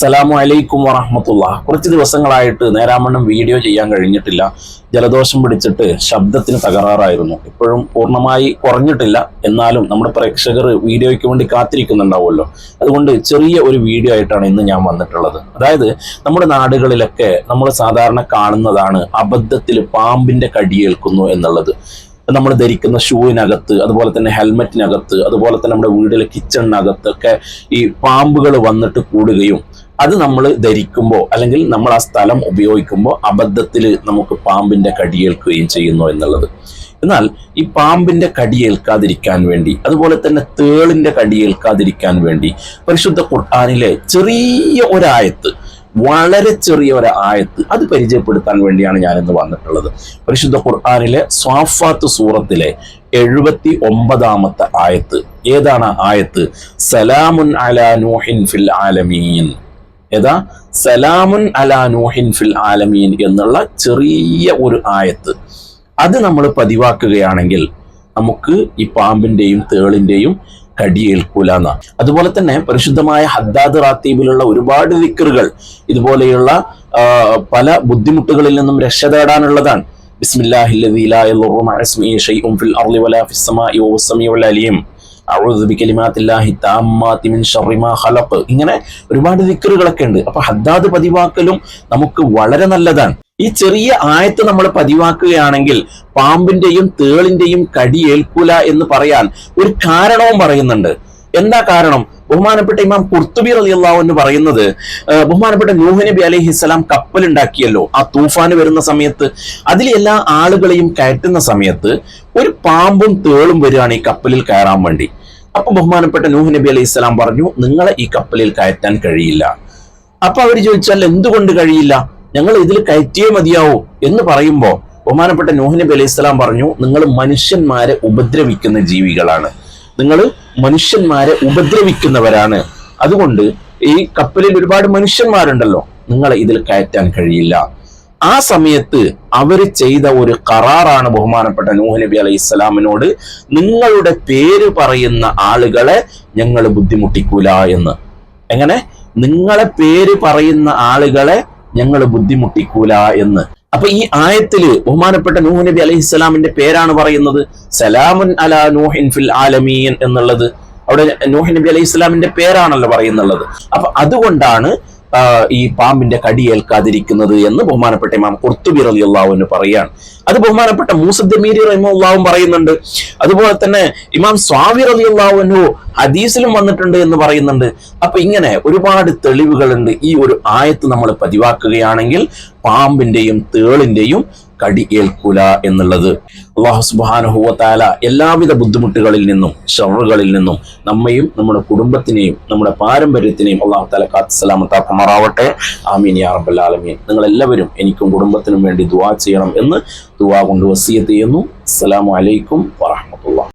അസ്സലാമു അലൈക്കും വറഹ്മത്തുള്ളാഹി. കുറച്ച് ദിവസങ്ങളായിട്ട് നേരാമണ്ണം വീഡിയോ ചെയ്യാൻ കഴിഞ്ഞിട്ടില്ല. ജലദോഷം പിടിച്ചിട്ട് ശബ്ദത്തിന് തകരാറായിരുന്നു. ഇപ്പോഴും പൂർണ്ണമായി കുറഞ്ഞിട്ടില്ല. എന്നാലും നമ്മുടെ പ്രേക്ഷകർ വീഡിയോയ്ക്ക് വേണ്ടി കാത്തിരിക്കുന്നുണ്ടാവുമല്ലോ. അതുകൊണ്ട് ചെറിയ ഒരു വീഡിയോ ആയിട്ടാണ് ഇന്ന് ഞാൻ വന്നിട്ടുള്ളത്. അതായത് നമ്മുടെ നാടുകളിലൊക്കെ നമ്മൾ സാധാരണ കാണുന്നതാണ് അബദ്ധത്തിൽ പാമ്പിന്റെ കടിയേൽക്കുന്നു എന്നുള്ളത്. നമ്മൾ ധരിക്കുന്ന ഷൂവിനകത്ത്, അതുപോലെ തന്നെ ഹെൽമെറ്റിനകത്ത്, അതുപോലെ തന്നെ നമ്മുടെ വീട്ടിലെ കിച്ചണിനകത്തൊക്കെ ഈ പാമ്പുകൾ വന്നിട്ട് കൂടുകയും അത് നമ്മൾ ധരിക്കുമ്പോൾ അല്ലെങ്കിൽ നമ്മൾ ആ സ്ഥലം ഉപയോഗിക്കുമ്പോൾ അബദ്ധത്തിൽ നമുക്ക് പാമ്പിന്റെ കടിയേൽക്കുകയും ചെയ്യുന്നു എന്നുള്ളത്. എന്നാൽ ഈ പാമ്പിന്റെ കടിയേൽക്കാതിരിക്കാൻ വേണ്ടി, അതുപോലെ തന്നെ തേളിന്റെ കടിയേൽക്കാതിരിക്കാൻ വേണ്ടി പരിശുദ്ധ ഖുർആനിലെ ചെറിയ ഒരായത്ത്, വളരെ ചെറിയ ഒരു ആയത്ത്, അത് പരിചയപ്പെടുത്താൻ വേണ്ടിയാണ് ഞാനിന്ന് വന്നിട്ടുള്ളത്. പരിശുദ്ധ ഖുർആനിലെ സ്വാഫാത്ത് സൂറത്തിലെ 79-ാമത്തെ ആയത്ത്. ഏതാണ് ആയത്ത്? സലാമുൻ അലാ നൂഹിൻ ഫിൽ ആലമീൻ. ഏതാ? സലാമുൻ അലാ നൂഹിൻ ഫിൽ ആലമീൻ എന്നുള്ള ചെറിയ ഒരു ആയത്ത്. അത് നമ്മൾ പതിവാക്കുകയാണെങ്കിൽ നമുക്ക് ഈ പാമ്പിന്റെയും തേളിന്റെയും കടിയേൽക്കൂല എന്നാ. അതുപോലെ തന്നെ പരിശുദ്ധമായ ഹദ്ദാദ് റാത്തീബിലുള്ള ഒരുപാട് ദിക്റുകൾ ഇതുപോലെയുള്ള പല ബുദ്ധിമുട്ടുകളിൽ നിന്നും രക്ഷ തേടാനുള്ളതാണ്. ബിസ്മില്ലാഹില്ലദീ ലാ യദുറു മഅ ഇസ്മിഹി ശൈഉൻ ഫിൽ അർളി വലാ ഫിസ് സമാഇ വഹുവസ് സമീഉൽ അലീം. അഊദു ബികലിമാത്തില്ലാഹി താമ്മാതി മിൻ ശർരി മാ ഖലഖ്. ഇങ്ങനെ ഒരുപാട് ദിക്റുകളൊക്കെ ഉണ്ട്. അപ്പൊ ഹദ്ദാദ് പതിവാക്കലും നമുക്ക് വളരെ നല്ലതാണ്. ഈ ചെറിയ ആയത്ത് നമ്മൾ പതിവാക്കുകയാണെങ്കിൽ പാമ്പിന്റെയും തേളിന്റെയും കടിയേൽക്കൂല എന്ന് പറയാൻ ഒരു കാരണവും പറയുന്നുണ്ട്. എന്താ കാരണം? ബഹുമാനപ്പെട്ട ഇമാം ഖുർത്തുബി റളിയല്ലാഹു അൻഹു പറയുന്നത്, ബഹുമാനപ്പെട്ട നൂഹ് നബി അലൈഹിസ്സലാം കപ്പലുണ്ടാക്കിയല്ലോ ആ തൂഫാന് വരുന്ന സമയത്ത്. അതിൽ എല്ലാ ആളുകളെയും കയറ്റുന്ന സമയത്ത് ഒരു പാമ്പും തേളും വരികയാണ് ഈ കപ്പലിൽ കയറാൻ വേണ്ടി. അപ്പൊ ബഹുമാനപ്പെട്ട നൂഹ് നബി അലൈഹിസ്സലാം പറഞ്ഞു, നിങ്ങളെ ഈ കപ്പലിൽ കയറ്റാൻ കഴിയില്ല. അപ്പൊ അവർ ചോദിച്ചാൽ എന്തുകൊണ്ട് കഴിയില്ല? ഞങ്ങൾ ഇതിൽ കയറ്റിയേ മതിയാവൂ എന്ന് പറയുമ്പോ ബഹുമാനപ്പെട്ട നൂഹ് നബി അലൈഹി സ്വലാം പറഞ്ഞു, നിങ്ങൾ മനുഷ്യന്മാരെ ഉപദ്രവിക്കുന്ന ജീവികളാണ്, നിങ്ങൾ മനുഷ്യന്മാരെ ഉപദ്രവിക്കുന്നവരാണ്. അതുകൊണ്ട് ഈ കപ്പലിൽ ഒരുപാട് മനുഷ്യന്മാരുണ്ടല്ലോ, നിങ്ങളെ ഇതിൽ കയറ്റാൻ കഴിയില്ല. ആ സമയത്ത് അവര് ചെയ്ത ഒരു കരാറാണ് ബഹുമാനപ്പെട്ട നൂഹ് നബി അലൈഹി സ്വലാമിനോട്, നിങ്ങളുടെ പേര് പറയുന്ന ആളുകളെ ഞങ്ങൾ ബുദ്ധിമുട്ടിക്കൂല എന്ന്. എങ്ങനെ? നിങ്ങളെ പേര് പറയുന്ന ആളുകളെ ഞങ്ങൾ ബുദ്ധിമുട്ടിക്കൂല എന്ന്. അപ്പൊ ഈ ആയത്തില് ബഹുമാനപ്പെട്ട നൂഹ് നബി അലൈഹിസ്സലാമിന്റെ പേരാണ് പറയുന്നത്. സലാമുൻ അലാ നൂഹിൻ ഫിൽ ആലമീൻ എന്നുള്ളത് അവിടെ നൂഹ് നബി അലൈഹിസ്സലാമിന്റെ പേരാണല്ലോ പറയുന്നുള്ളത്. അപ്പൊ അതുകൊണ്ടാണ് ഈ പാമ്പിന്റെ കടിയേൽക്കാതിരിക്കുന്നത് എന്ന് ബഹുമാനപ്പെട്ട ഇമാം ഖുർത്തുബി റളിയല്ലാഹു അൻഹു പറയാണ്. അത് ബഹുമാനപ്പെട്ട മൂസദ്ദമീരി റഹിമഹുല്ലാഹു പറയുന്നുണ്ട്. അതുപോലെ തന്നെ ഇമാം സ്വാവി റളിയല്ലാഹു അൻഹു ഹദീസിലും വന്നിട്ടുണ്ട് എന്ന് പറയുന്നുണ്ട്. അപ്പൊ ഇങ്ങനെ ഒരുപാട് തെളിവുകളുണ്ട്. ഈ ഒരു ആയത്ത് നമ്മൾ പതിവാക്കുകയാണെങ്കിൽ പാമ്പിന്റെയും തേളിന്റെയും കടിയേൽക്കൂല എന്നുള്ളത്. അല്ലാഹു സുബ്ഹാനഹു വ തആല എല്ലാവിധ ബുദ്ധിമുട്ടുകളിൽ നിന്നും ശർറുകളിൽ നിന്നും നമ്മയും നമ്മുടെ കുടുംബത്തിനെയും നമ്മുടെ പാരമ്പര്യത്തിനെയും അല്ലാഹു തആല കാത്ത് സലാമത്താക്കുമാറാവട്ടെ. ആമീൻ യാ റബ്ബൽ ആലമീൻ. നിങ്ങൾ എല്ലാവരും എനിക്കും കുടുംബത്തിനും വേണ്ടി ദുആ ചെയ്യണം എന്ന് ദുആ കൊണ്ട് വസിയത്ത് ചെയ്യുന്നു. അസ്സലാമു അലൈക്കും വറഹ്മത്തുള്ളാഹി.